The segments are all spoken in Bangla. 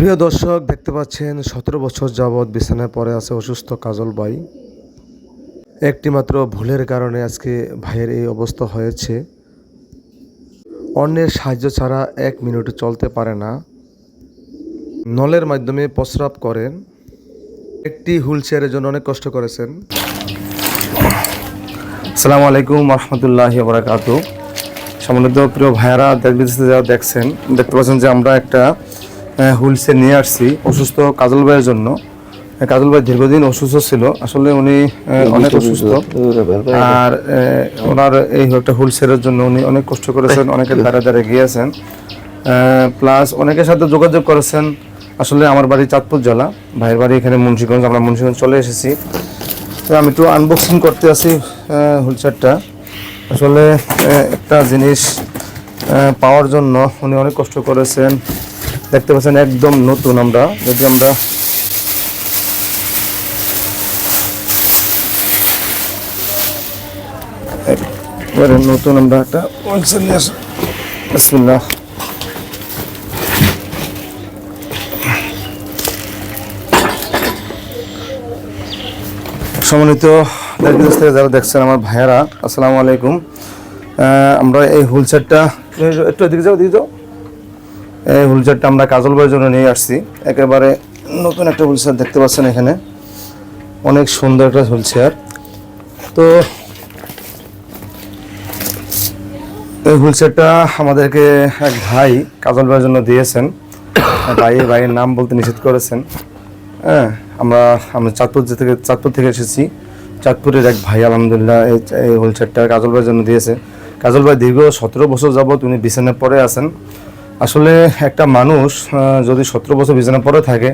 প্রিয় দর্শক, দেখতে পাচ্ছেন 17 বছর যাবৎ বিছানায় পড়ে আছে অসুস্থ কাজল ভাই। একটি মাত্র ভুলের কারণে আজকে ভাইয়ের এই অবস্থা হয়েছে। অন্যের সাহায্য ছাড়া 1 মিনিটও চলতে পারে না। নলের মাধ্যমে প্রস্রাব করেন। একটি হুইল চেয়ারের জন্য অনেক কষ্ট করেছেন। আসসালামু আলাইকুম রহমতুল্লাহি ওয়া বারাকাতুহু। সম্মানিত প্রিয় ভাইয়ারা, দেখতে পাচ্ছেন যে আমরা একটা হুইল চেয়ার নিয়ে আসছি অসুস্থ কাজল ভাইয়ের জন্য। কাজল ভাই দীর্ঘদিন অসুস্থ ছিল, আসলে উনি অনেক অসুস্থ, আর ওনার এই একটা হুইল চেয়ারের জন্য উনি অনেক কষ্ট করেছেন, অনেকের দ্বারা দ্বারা গিয়েছেন, প্লাস অনেকের সাথে যোগাযোগ করেছেন। আসলে আমার বাড়ি চাঁদপুর জেলা, ভাইয়ের বাড়ি এখানে মুন্সিগঞ্জ, আমরা মুন্সিগঞ্জ চলে এসেছি। তো আমি একটু আনবক্সিং করতে আসি হুইল চেয়ারটা। আসলে একটা জিনিস পাওয়ার জন্য উনি অনেক কষ্ট করেছেন। দেখতে পাচ্ছেন একদম নতুন। আমরা নতুন আমরা একটা বিসমিল্লাহ। সম্মানিত যারা দেখছেন আমার ভাইয়ারা, আসসালামু আলাইকুম। আমরা এই হুইল চেয়ারটা একটু দিকে যাও। এই হুইল চেয়ারটা আমরা কাজল ভাইয়ের জন্য নিয়ে আসছি। একেবারে নতুন একটা হুইল চেয়ার, দেখতে পাচ্ছেন এখানে অনেক সুন্দর একটা হুইল চেয়ার। তো এই হুইল চেয়ারটা আমাদেরকে এক ভাই কাজল ভাইয়ের জন্য দিয়েছেন। ভাইয়ের নাম বলতে নিষেধ করেছেন। হ্যাঁ, আমরা চাঁদপুর থেকে এসেছি। চাঁদপুরের এক ভাই আলহামদুলিল্লাহ এই হুইল চেয়ারটা কাজল ভাইয়ের জন্য দিয়েছে। কাজল ভাই দীর্ঘ 17 বছর যাবৎ উনি বিছানায় পড়ে আছেন। আসলে একটা মানুষ যদি 17 বছর বিছানায় পড়ে থাকে,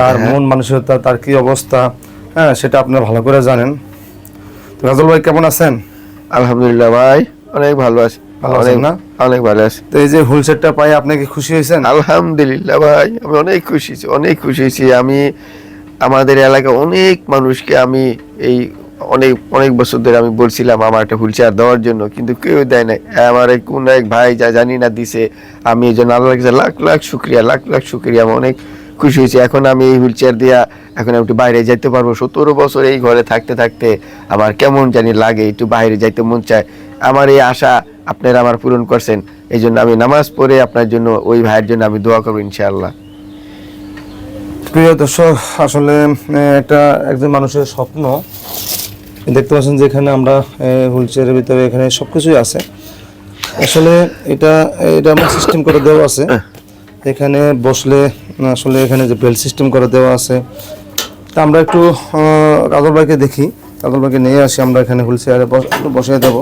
তার মন মানসিকতা, তার কি অবস্থা, হ্যাঁ, সেটা আপনারা ভালো করে জানেন। তো কাজল ভাই কেমন আছেন? আলহামদুলিল্লাহ ভাই, অনেক ভালো আছি। অনেক ভালো আছি। তো এই যে হুইল চেয়ারটা পাই, আপনি কি খুশি হয়েছেন? আলহামদুলিল্লাহ ভাই, আমি অনেক খুশি হয়েছি। আমি আমাদের এলাকায় অনেক মানুষকে আমি এই অনেক বছর ধরে আমি বলছিলাম আমার একটা হুইল চেয়ার দেওয়ার জন্য, কিন্তু কেউ দেয় নাই। আমার কোন এক ভাই যা জানি না দিছে। আমি এই জন্য আল্লাহর কাছে লাখ লাখ শুক্রিয়া। আমি অনেক খুশি হয়েছি। এখন আমি এই হুইল চেয়ার দিয়া এখন একটু বাইরে যাইতে পারবো। 17 বছর এই ঘরে থাকতে আমার কেমন জানি লাগে, একটু বাইরে যাইতে মন চায়। আমার এই আশা আপনারা আমার পূরণ করছেন, এই জন্য আমি নামাজ পড়ে আপনার জন্য, ওই ভাইয়ের জন্য আমি দোয়া করবো ইনশাআল্লাহ। প্রিয় দর্শক, আসলে একজন মানুষের স্বপ্ন। দেখতে পাচ্ছেন যে এখানে আমরা হুইল চেয়ারের ভিতরে এখানে সবকিছুই আছে। আসলে এটা আমার সিস্টেম করে দেওয়া আছে। এখানে বসলে আসলে এখানে যে বেল্ট সিস্টেম করে দেওয়া আছে। তা আমরা একটু কাজল ভাইকে দেখি, কাজল ভাইকে নিয়ে আসি, আমরা এখানে হুইল চেয়ারে বসিয়ে দেবো।